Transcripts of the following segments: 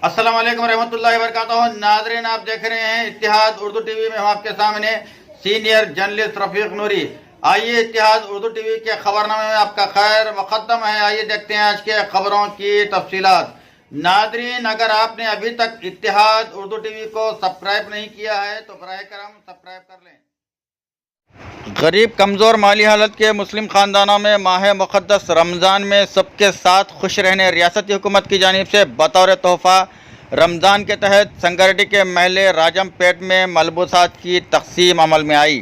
अस्सलाम वालेकुम रहमतुल्लाहि व बरकातहू। नाज़रीन, आप देख रहे हैं इत्तिहाद उर्दू टीवी में। हम आपके सामने सीनियर जर्नलिस्ट रफीक नूरी। आइए इत्तिहाद उर्दू टीवी के खबरनामे में आपका खैर मुक़द्दम है। आइए देखते हैं आज के खबरों की तफसीलात। नाज़रीन, अगर आपने अभी तक इत्तिहाद उर्दू टीवी को सब्सक्राइब नहीं किया है तो बराए करम सब्सक्राइब कर लें। गरीब कमज़ोर माली हालत के मुस्लिम ख़ानदानों में माह मुक़द्दस रमज़ान में सबके साथ खुश रहने रियासती हुकूमत की जानिब से बतौर तोहफ़ा रमज़ान के तहत संगारेड्डी के महल राजम पेट में मलबूसात की तकसीम अमल में आई।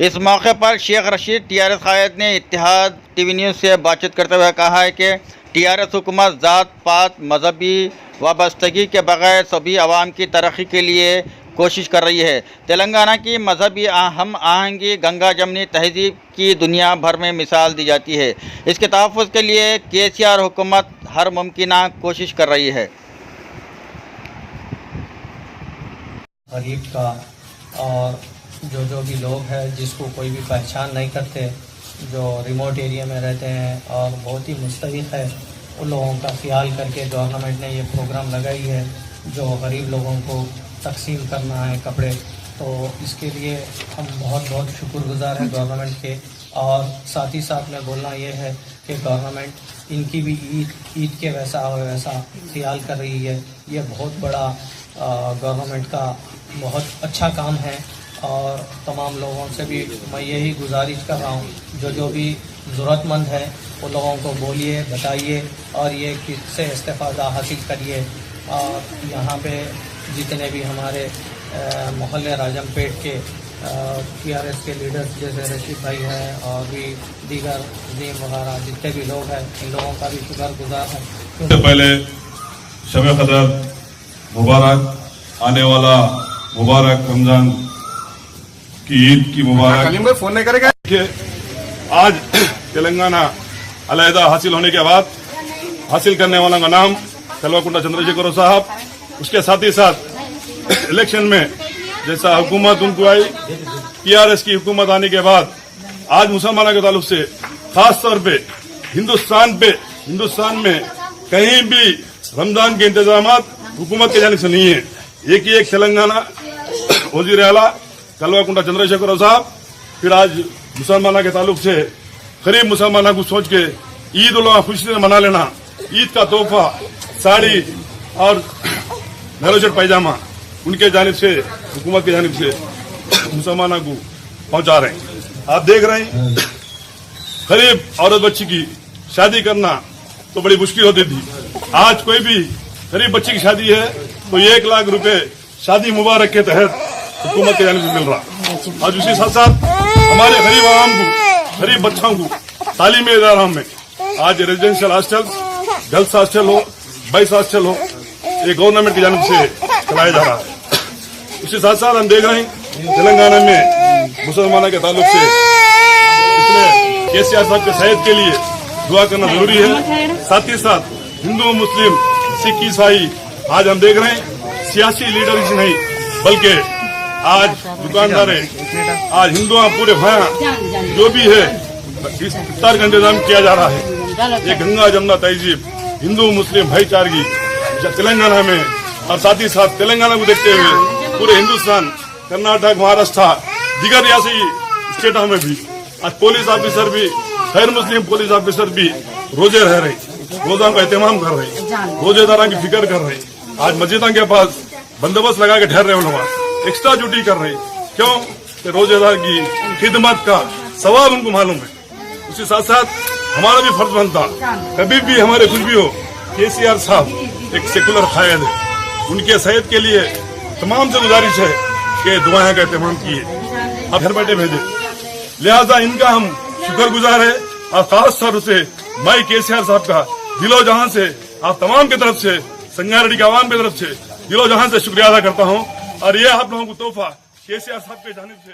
इस मौके पर शेख रशीद TRS कायद ने इत्तिहाद TV न्यूज़ से बातचीत करते हुए कहा है कि TRS हुकूमत ज़ात पात मजहबी वाबस्तगी के बगैर सभी आवाम की तरक्की के लिए कोशिश कर रही है। तेलंगाना की मजहबी हम आहंगी गंगा जमनी तहजीब की दुनिया भर में मिसाल दी जाती है। इसके तहफ़्फ़ुज़ के लिए KCR हुकूमत हर मुमकिना कोशिश कर रही है। गरीब का और जो भी लोग हैं जिसको कोई भी पहचान नहीं करते, जो रिमोट एरिया में रहते हैं और बहुत ही मुस्तहिक है, उन लोगों का ख्याल करके गवर्नमेंट ने ये प्रोग्राम लगाई है जो गरीब लोगों को तकसीम करना है कपड़े। तो इसके लिए हम बहुत बहुत शुक्रगुजार हैं गवर्नमेंट के। और साथ ही साथ में बोलना ये है कि गवर्नमेंट इनकी भी ईद के वैसा ख्याल कर रही है। ये बहुत बड़ा गवर्नमेंट का बहुत अच्छा काम है। और तमाम लोगों से भी मैं यही गुजारिश कर रहा हूँ, जो भी ज़रूरतमंद है वो लोगों को बोलिए, बताइए और ये किससे इस्तेफ़ादा हासिल करिए। और यहाँ पे जितने भी हमारे मोहल्ले राजमपेट के TRS के लीडर्स जैसे रशीद भाई हैं और भी दीगर ज़ीम वगैरह जितने भी लोग हैं, इन लोगों का भी शुक्रगुजार है। सबसे पहले शब कदर मुबारक, आने वाला मुबारक रमज़ान की ईद की मुबारक। फोन नहीं करेगा। आज तेलंगाना अलहदा हासिल होने के बाद हासिल करने वालों का नाम कल्वाकुंडा चंद्रशेखर साहब। उसके साथ ही साथ इलेक्शन में जैसा हुकूमत उनको आई, TRS की हुकूमत आने के बाद आज मुसलमानों के ताल्लुक से खास तौर पे हिंदुस्तान में कहीं भी रमजान के इंतजाम हुकूमत की जानिब से नहीं है। एक तेलंगाना वजीर आला कल्वाकुंडा चंद्रशेखर साहब, फिर आज मुसलमानों के ताल्लुक से गरीब मुसलमानों को सोच के ईद उल खुशी से मना लेना, ईद का तोहफा साड़ी और नैरो शर्ट पैजामा उनके जानिब से हुकूमत की जानिब से मुसलमानों को पहुंचा रहे हैं। आप देख रहे हैं गरीब औरत बच्ची की शादी करना तो बड़ी मुश्किल होती थी। आज कोई भी गरीब बच्ची की शादी है तो 1 लाख रुपए शादी मुबारक के तहत हुकूमत की जानिब से मिल रहा। आज उसी साथ साथ हमारे गरीब आवाम को, गरीब बच्चों को तालीमी इदारों में आज रेजिडेंशियल हॉस्टल, गर्ल्स हॉस्टल हो, बॉयज हॉस्टल हो, ये गवर्नमेंट की जानिब से चलाया जा रहा है। उसी साथ साथ हम देख रहे हैं तेलंगाना में मुसलमानों के ताल्लुक से इसमें KCR साहब के सेहत के लिए दुआ करना जरूरी है। साथ ही साथ हिंदू, मुस्लिम, सिख, ईसाई, आज हम देख रहे हैं सियासी लीडर ही नहीं बल्कि आज दुकानदार है, आज हिंदू पूरे भाया जो भी है इफ्तार का इंतजाम किया जा रहा है। ये गंगा जमुना तहजीब हिंदू मुस्लिम भाईचारगी तेलंगाना में, और साथ ही साथ तेलंगाना को देखते हुए पूरे हिंदुस्तान, कर्नाटक, महाराष्ट्र, दीगर रियासी स्टेटों में भी आज पुलिस ऑफिसर भी, गैर मुस्लिम पुलिस ऑफिसर भी रोजे रह रहे, रोजा का एहतमाम कर रहे, रोजेदारों की फिक्र कर रहे। आज मस्जिदों के पास बंदोबस्त लगा के ठहर रहे, लोग एक्स्ट्रा ड्यूटी कर रहे। क्यों कि रोजेदार की खिदमत का सवाब उनको मालूम है। उसके साथ साथ हमारा भी फर्ज बनता, कभी भी हमारे कुछ भी हो, KCR साहब एक सेकुलर कायद है, उनके सेहत के लिए तमाम से गुजारिश है कि दुआएं का एहतमाम किए, आप घर बैठे भेजे। लिहाजा इनका हम शुक्रगुजार है और खास तौर से मैं KCR साहब का दिलो जहां से आप तमाम की तरफ से, संगारेड्डी के आवाम की तरफ से दिलो जहां से शुक्रिया अदा करता हूं। और ये आप लोगों को तोहफा KCR साहब के जानिब से